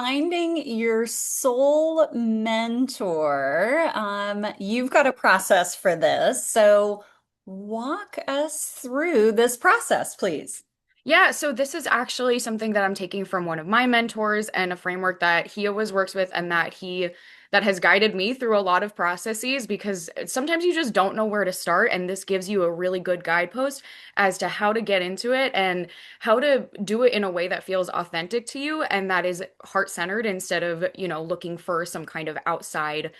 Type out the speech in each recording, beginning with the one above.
finding your soul mentor. You've got a process for this. So walk us through this process, please. Yeah, so this is actually something that I'm taking from one of my mentors and a framework that he always works with and that has guided me through a lot of processes because sometimes you just don't know where to start and this gives you a really good guidepost as to how to get into it and how to do it in a way that feels authentic to you and that is heart-centered instead of, looking for some kind of outside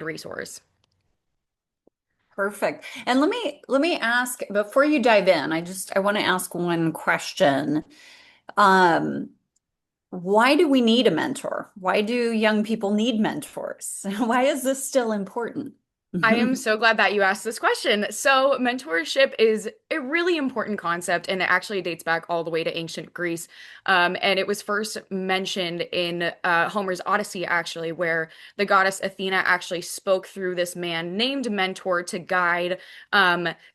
resource. Perfect. And let me ask before you dive in, I want to ask one question. Um, why do we need a mentor? Why do young people need mentors? Why is this still important? I am so glad that you asked this question. So, mentorship is a really important concept, and it actually dates back all the way to ancient Greece. And it was first mentioned in Homer's Odyssey, actually, where the goddess Athena actually spoke through this man named Mentor to guide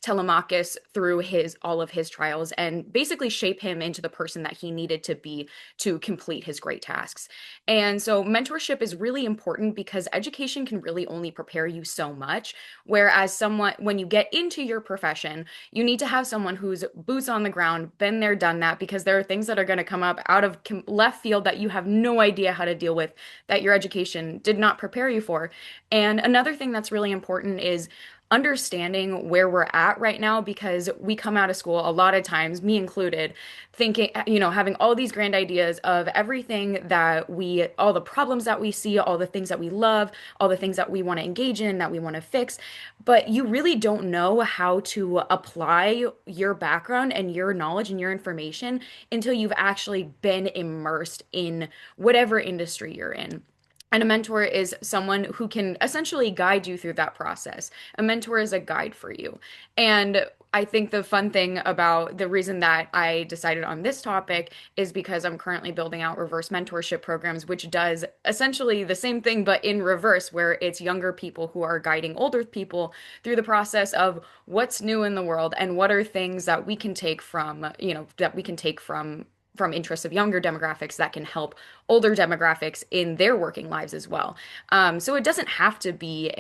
Telemachus through his all of his trials and basically shape him into the person that he needed to be to complete his great tasks. And so mentorship is really important because education can really only prepare you so much. Whereas someone, when you get into your profession, you need to have someone who's boots on the ground, been there, done that, because there are things that are going to come up out of left field that you have no idea how to deal with, that your education did not prepare you for. And another thing that's really important is understanding where we're at right now because we come out of school a lot of times, me included, thinking, having all these grand ideas of everything all the problems that we see, all the things that we love, all the things that we want to engage in, that we want to fix. But you really don't know how to apply your background and your knowledge and your information until you've actually been immersed in whatever industry you're in. And a mentor is someone who can essentially guide you through that process. A mentor is a guide for you. And I think the fun thing about the reason that I decided on this topic is because I'm currently building out reverse mentorship programs, which does essentially the same thing, but in reverse, where it's younger people who are guiding older people through the process of what's new in the world and what are things that we can take from interests of younger demographics that can help older demographics in their working lives as well. So it doesn't have to be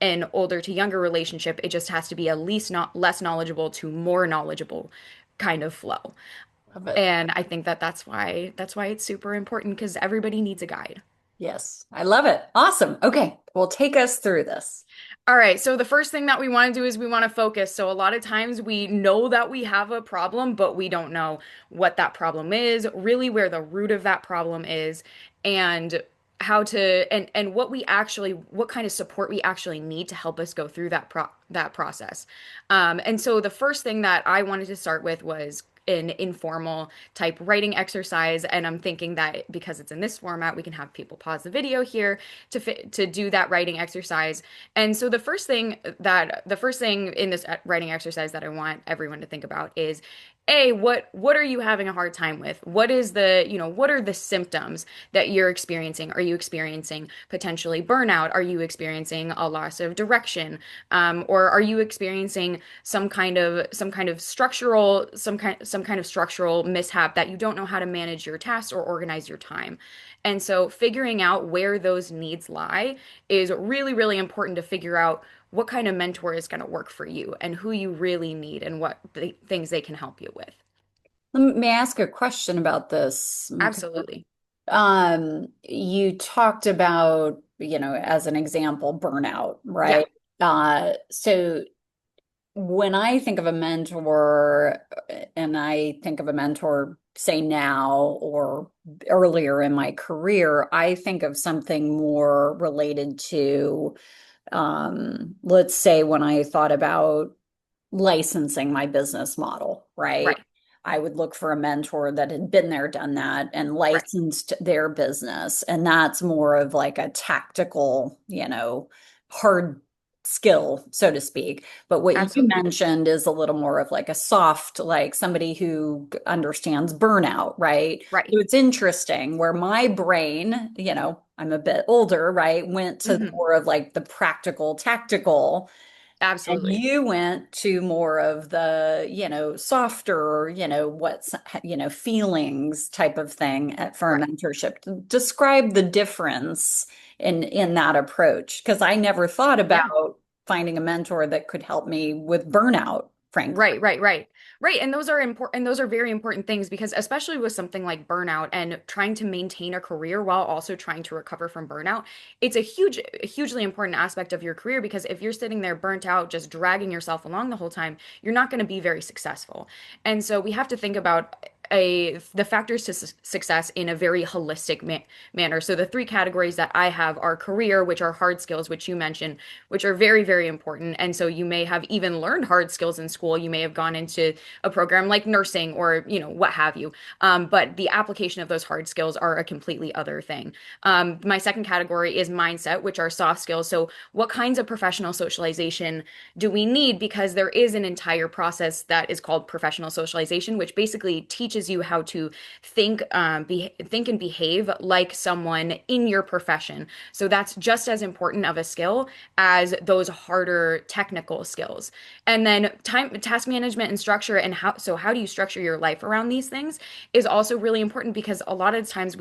an older to younger relationship. It just has to be at least not less knowledgeable to more knowledgeable kind of flow. Love it. And I think that that's why it's super important because everybody needs a guide. Yes, I love it. Awesome. Okay, well, take us through this. All right, so the first thing that we want to do is we want to focus. So a lot of times we know that we have a problem, but we don't know what that problem is, really where the root of that problem is, and and what kind of support we actually need to help us go through that process. And so the first thing that I wanted to start with was an informal type writing exercise, and I'm thinking that because it's in this format, we can have people pause the video here to do that writing exercise. And so the first thing in this writing exercise that I want everyone to think about is what are you having a hard time with? What are the symptoms that you're experiencing? Are you experiencing potentially burnout? Are you experiencing a loss of direction? Or are you experiencing some kind of structural mishap that you don't know how to manage your tasks or organize your time? And so figuring out where those needs lie is really, really important to figure out what kind of mentor is going to work for you and who you really need and what things they can help you with. May I ask a question about this, Michaela? Absolutely. You talked about, as an example, burnout, Yeah. right? So when I think of a mentor, and I think of a mentor, say now or earlier in my career, I think of something more related to, let's say when I thought about licensing my business model, right? Right. I would look for a mentor that had been there, done that, and Right. licensed their business. And that's more of like a tactical, hard skill, so to speak. But what you Absolutely. mentioned is a little more of like a soft, like somebody who understands burnout, right? Right. So it's interesting where my brain, I'm a bit older, right, went to Hmm. more of like the practical, tactical. And Absolutely. you went to more of the, softer, what's, feelings type of thing for a Right. mentorship. Describe the difference in that approach, because I never thought Yeah. about finding a mentor that could help me with burnout, frankly. Right, right, right. Right, and those are important and those are very important things because especially with something like burnout and trying to maintain a career while also trying to recover from burnout, it's a hugely important aspect of your career because if you're sitting there burnt out just dragging yourself along the whole time, you're not going to be very successful. And so we have to think about the factors to success in a very holistic manner. So the three categories that I have are career, which are hard skills, which you mentioned, which are very, very important. And so you may have even learned hard skills in school. You may have gone into a program like nursing or, what have you. But the application of those hard skills are a completely other thing. My second category is mindset, which are soft skills. So what kinds of professional socialization do we need? Because there is an entire process that is called professional socialization, which basically teaches you how to think and behave like someone in your profession. So that's just as important of a skill as those harder technical skills. And then task management and structure and how do you structure your life around these things is also really important because a lot of times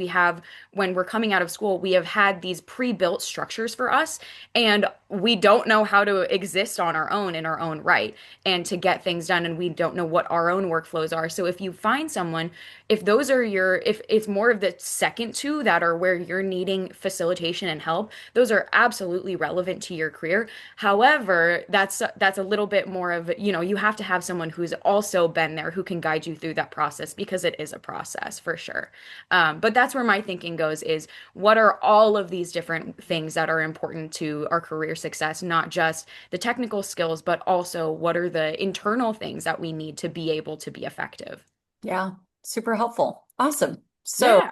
when we're coming out of school, we have had these pre-built structures for us and we don't know how to exist on our own in our own right and to get things done and we don't know what our own workflows are. So if you find someone, if it's more of the second two that are where you're needing facilitation and help, those are absolutely relevant to your career. However, that's a little bit more of, you have to have someone who's also been there who can guide you through that process because it is a process for sure. But that's where my thinking goes is what are all of these different things that are important to our career success, not just the technical skills, but also what are the internal things that we need to be able to be effective. Yeah, super helpful. Awesome. So, Yeah.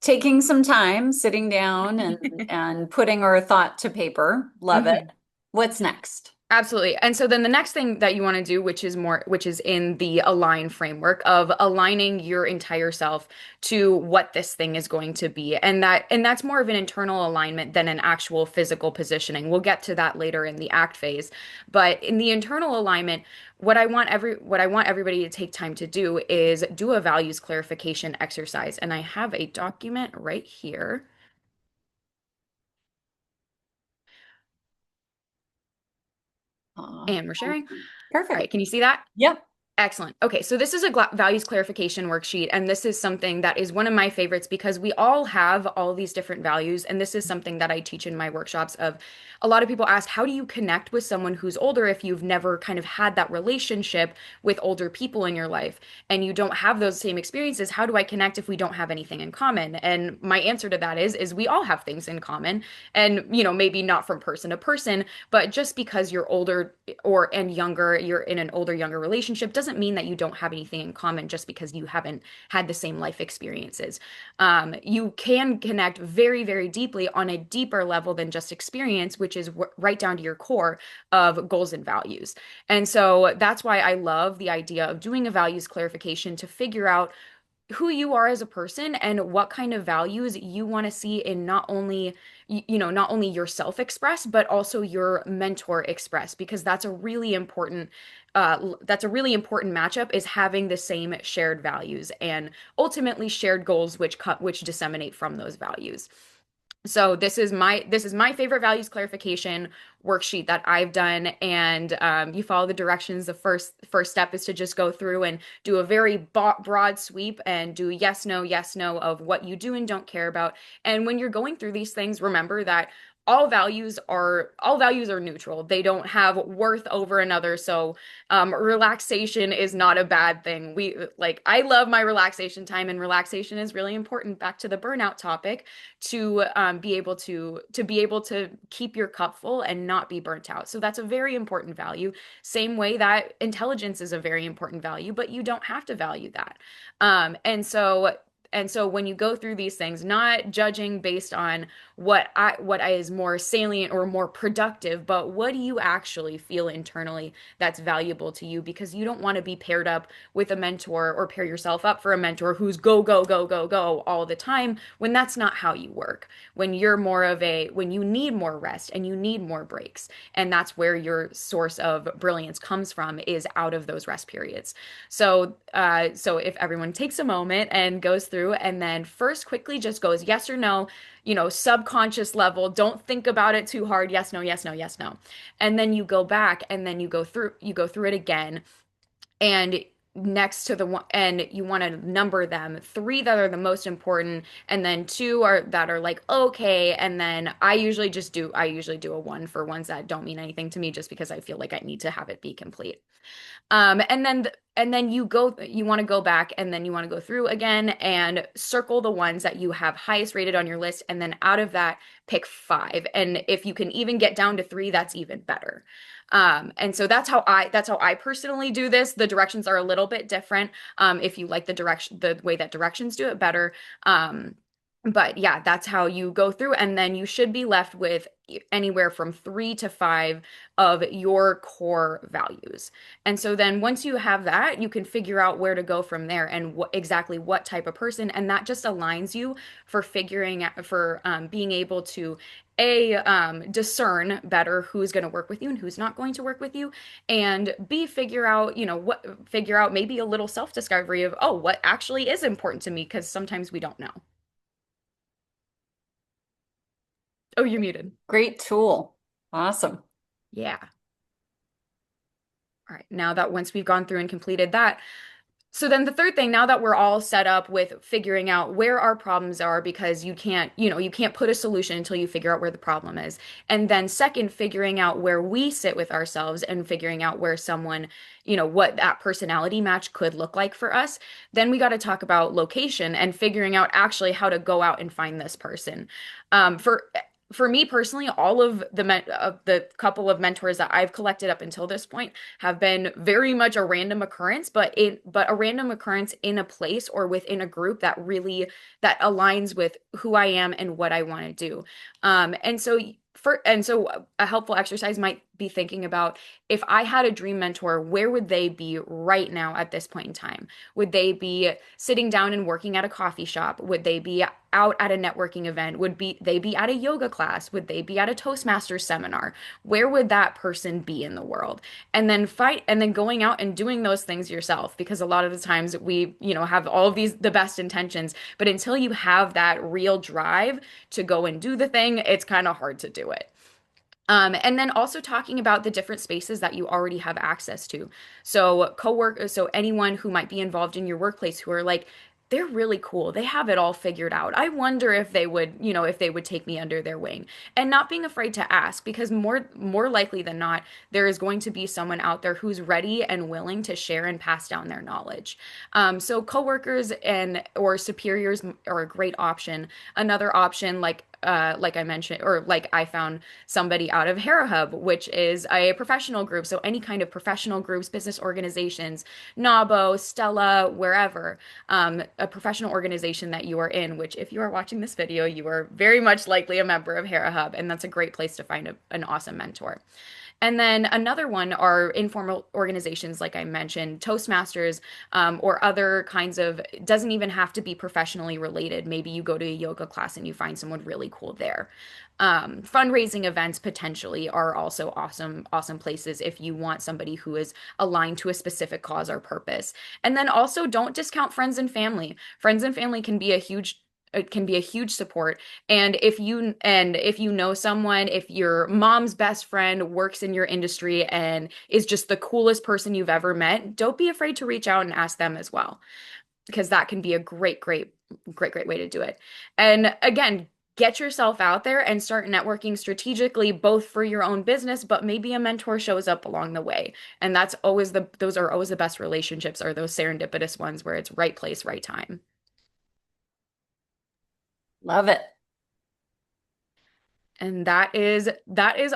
taking some time, sitting down and putting our thought to paper. Love it. Mhm. What's next? Absolutely. And so then the next thing that you want to do, which is in the align framework of aligning your entire self to what this thing is going to be. And that's more of an internal alignment than an actual physical positioning. We'll get to that later in the act phase. But in the internal alignment, what I want everybody to take time to do is do a values clarification exercise. And I have a document right here. Uh, And we're sharing. All right, Perfect. can you see that? Yep. Excellent. Okay, so this is a values clarification worksheet, and this is something that is one of my favorites because we all have all these different values, and this is something that I teach in my workshops of a lot of people ask, how do you connect with someone who's older if you've never kind of had that relationship with older people in your life and you don't have those same experiences? How do I connect if we don't have anything in common? And my answer to that is we all have things in common, and maybe not from person to person, but just because you're older or and younger, you're in an older younger relationship doesn't mean that you don't have anything in common just because you haven't had the same life experiences. You can connect very, very deeply on a deeper level than just experience, which is right down to your core of goals and values. And so that's why I love the idea of doing a values clarification to figure out who you are as a person and what kind of values you want to see in not only yourself express but also your mentor express because that's a really important matchup is having the same shared values and ultimately shared goals which disseminate from those values. So this is my favorite values clarification worksheet that I've done, and you follow the directions. The first step is to just go through and do a very broad sweep and do yes no of what you do and don't care about. And when you're going through these things, remember that all values are neutral. They don't have worth over another. So relaxation is not a bad thing. I love my relaxation time, and relaxation is really important. Back to the burnout topic to be able to keep your cup full and not be burnt out. So that's a very important value. Same way that intelligence is a very important value, but you don't have to value that. And so and so when you go through these things, not judging based on what I is more salient or more productive, but what do you actually feel internally that's valuable to you, because you don't want to be paired up with a mentor or pair yourself up for a mentor who's go go go go go all the time, when that's not how you work. When you're more of a when you need more rest and you need more breaks, and that's where your source of brilliance comes from, is out of those rest periods. So if everyone takes a moment and goes through and then first quickly just goes yes or no, subconscious level, don't think about it too hard. Yes, no, yes, no, yes, no. And then you go back and then you go through it again, and next to the one, and you want to number them, three that are the most important, and then two are that are like okay, and then I usually do a one for ones that don't mean anything to me, just because I feel like I need to have it be complete. And then you want to go back, and then you want to go through again and circle the ones that you have highest rated on your list, and then out of that pick five. And if you can even get down to three, that's even better. And so that's how I personally do this. The directions are a little bit different. If you like the way that directions do it better. But yeah, that's how you go through, and then you should be left with anywhere from three to five of your core values. And so then once you have that, you can figure out where to go from there, and exactly what type of person, and that just aligns you for figuring out for being able to discern better who's going to work with you and who's not going to work with you, and b figure out maybe a little self-discovery of, oh, what actually is important to me, because sometimes we don't know. Oh, you're muted. Great tool. Awesome. Yeah. All right. Now that once we've gone through and completed that, so then the third thing, now that we're all set up with figuring out where our problems are, because you can't put a solution until you figure out where the problem is. And then second, figuring out where we sit with ourselves and figuring out where someone, what that personality match could look like for us. Then we got to talk about location and figuring out actually how to go out and find this person. For me personally, all of the couple of mentors that I've collected up until this point have been very much a random occurrence, but a random occurrence in a place or within a group that aligns with who I am and what I want to do. And so a helpful exercise might be thinking about, if I had a dream mentor, where would they be right now at this point in time? Would they be sitting down and working at a coffee shop? Would they be out at a networking event? They be at a yoga class? Would they be at a Toastmasters seminar? Where would that person be in the world? And then going out and doing those things yourself, because a lot of the times we, have all of the best intentions, but until you have that real drive to go and do the thing, it's kind of hard to do it. And then also talking about the different spaces that you already have access to. So anyone who might be involved in your workplace who are like, they're really cool. They have it all figured out. I wonder if they would take me under their wing, and not being afraid to ask, because more likely than not, there is going to be someone out there who's ready and willing to share and pass down their knowledge. So coworkers and or superiors are a great option. Another option, like I mentioned, or like I found somebody out of Hera Hub, which is a professional group. So any kind of professional groups, business organizations, NABO, Stella, wherever, a professional organization that you are in, which if you are watching this video, you are very much likely a member of Hera Hub, and that's a great place to find an awesome mentor. And then another one are informal organizations, like I mentioned, Toastmasters, or other kinds of, it doesn't even have to be professionally related. Maybe you go to a yoga class and you find someone really cool there. Fundraising events potentially are also awesome, awesome places if you want somebody who is aligned to a specific cause or purpose. And then also don't discount friends and family. Friends and family can be a huge it can be a huge support. And if you know someone, if your mom's best friend works in your industry and is just the coolest person you've ever met, don't be afraid to reach out and ask them as well, because that can be a great, great, great, great way to do it. And again, get yourself out there and start networking strategically, both for your own business, but maybe a mentor shows up along the way. And those are always the best relationships, are those serendipitous ones where it's right place, right time. Love it. And that is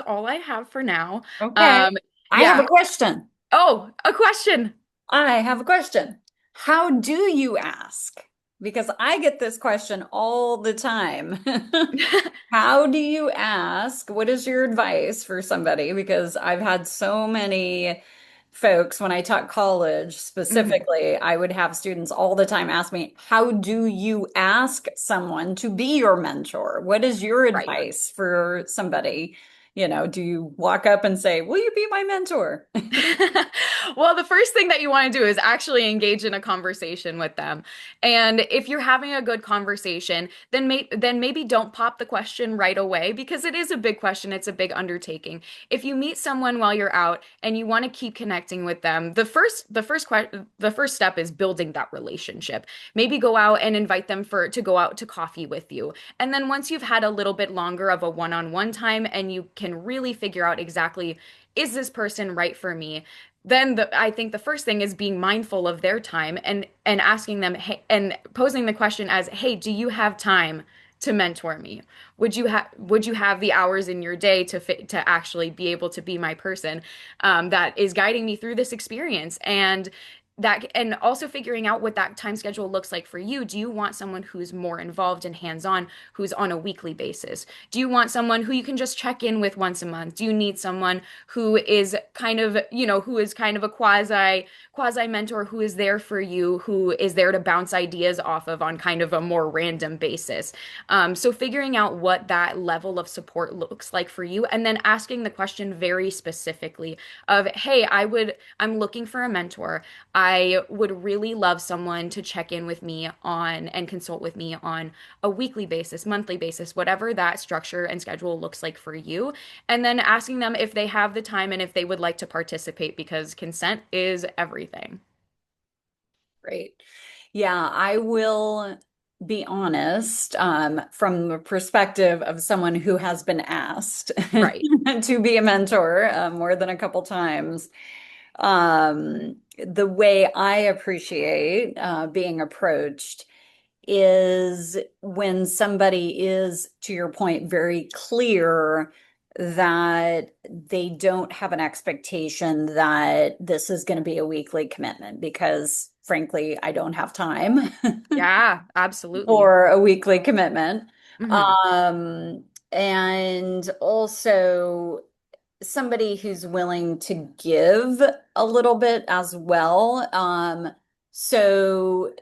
all I have for now. Okay. Um, I have a yeah. question. Oh, a question. I have a question. How do you ask because I get this question all the time. How do you ask? What is your advice for somebody? Because I've had so many folks, when I taught college Mhm. specifically, I would have students all the time ask me, how do you ask someone to be your mentor? What is your Right. advice for somebody? Do you walk up and say, will you be my mentor? Well, the first thing that you want to do is actually engage in a conversation with them. And if you're having a good conversation, then maybe don't pop the question right away because it is a big question, it's a big undertaking. If you meet someone while you're out and you want to keep connecting with them, the first step is building that relationship. Maybe go out and invite them for to go out to coffee with you. And then once you've had a little bit longer of a one-on-one time and you can really figure out exactly is this person right for me? Then I think the first thing is being mindful of their time and asking them, hey, and posing the question as, hey, do you have time to mentor me? Would you have the hours in your day to actually be able to be my person that is guiding me through this experience? And also figuring out what that time schedule looks like for you. Do you want someone who's more involved and hands-on, who's on a weekly basis? Do you want someone who you can just check in with once a month? Do you need someone who is kind of, who is kind of a quasi mentor who is there for you, who is there to bounce ideas off of on kind of a more random basis? So figuring out what that level of support looks like for you, and then asking the question very specifically of, hey, I'm looking for a mentor. I would really love someone to check in with me on and consult with me on a weekly basis, monthly basis, whatever that structure and schedule looks like for you. And then asking them if they have the time and if they would like to participate because consent is everything. Great. Yeah, I will be honest, from the perspective of someone who has been asked Right. to be a mentor more than a couple times. The way I appreciate being approached is when somebody is, to your point, very clear that they don't have an expectation that this is going to be a weekly commitment because, frankly, I don't have time Yeah, absolutely. for a weekly commitment. Hmm. And also somebody who's willing to give a little bit as well. So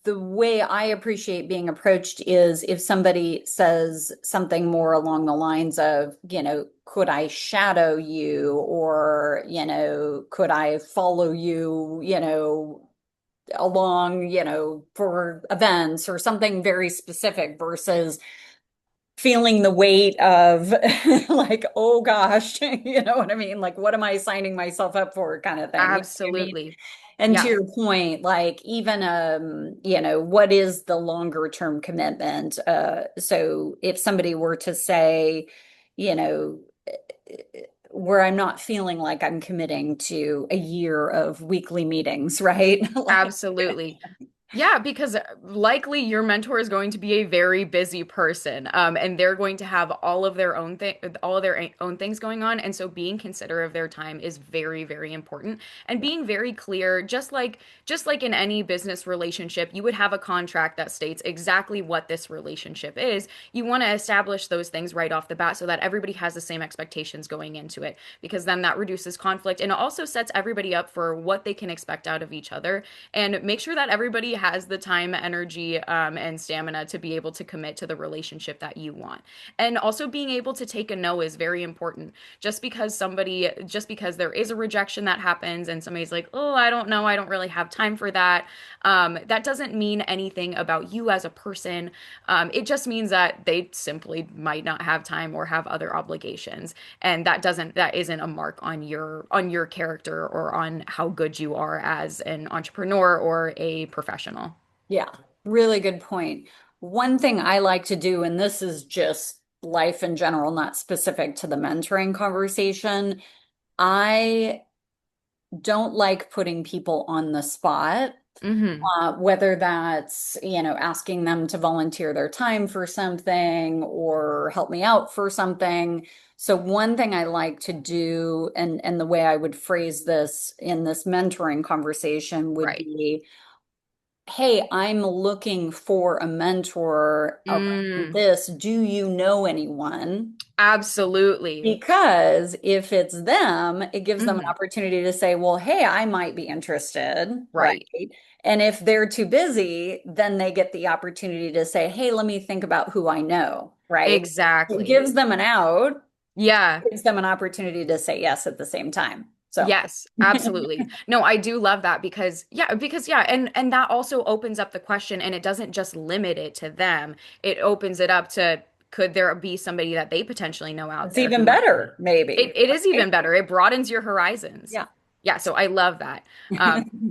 the way I appreciate being approached is if somebody says something more along the lines of, could I shadow you or, could I follow you, along, for events or something very specific versus feeling the weight of like, oh gosh, you know what I mean? Like, what am I signing myself up for kind of thing? You know what I mean? Absolutely. And to Yeah. your point, like even what is the longer term commitment? So if somebody were to say, you know, where I'm not feeling like I'm committing to a year of weekly meetings, right? Like, Absolutely. Yeah, because likely your mentor is going to be a very busy person, and they're going to have all of their own things going on, and so being considerate of their time is very, very important. And being very clear, just like in any business relationship, you would have a contract that states exactly what this relationship is. You want to establish those things right off the bat so that everybody has the same expectations going into it, because then that reduces conflict and it also sets everybody up for what they can expect out of each other and make sure that everybody has the time, energy, and stamina to be able to commit to the relationship that you want. And also being able to take a no is very important. Just because there is a rejection that happens and somebody's like, oh, I don't know, I don't really have time for that. That doesn't mean anything about you as a person. It just means that they simply might not have time or have other obligations, and that isn't a mark on your character or on how good you are as an entrepreneur or a professional. yeah, really good point. One thing I like to do, and this is just life in general, not specific to the mentoring conversation, I don't like putting people on the spot, Hmm. whether that's, asking them to volunteer their time for something or help me out for something. So one thing I like to do, and the way I would phrase this in this mentoring conversation would Right. be, hey, I'm looking for a mentor around Mm, this. Do you know anyone? absolutely. Because if it's them, it gives them an Hmm. opportunity to say, well, hey, I might be interested, right? Right. And if they're too busy, then they get the opportunity to say, hey, let me think about who I know, right? It Exactly. gives them an out, Yeah. gives them an opportunity to say yes at the same time. So, Yes, absolutely. No, I do love that because yeah, and that also opens up the question and it doesn't just limit it to them. It opens it up to could there be somebody that they potentially know out it's there even who might be. better, maybe, It is right? even better. It broadens your horizons. Yeah. Yeah, so I love that.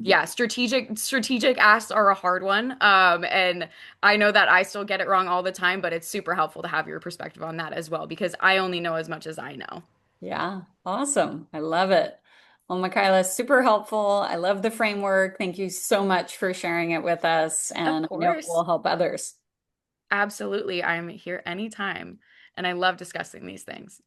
Yeah, strategic asks are a hard one. And I know that I still get it wrong all the time, but it's super helpful to have your perspective on that as well because I only know as much as I know. Yeah, awesome. I love it. Well, Michaela, super helpful. I love the framework. Thank you so much for sharing it with us, Of and I know it course. will help others. Absolutely. I'm here anytime. And I love discussing these things.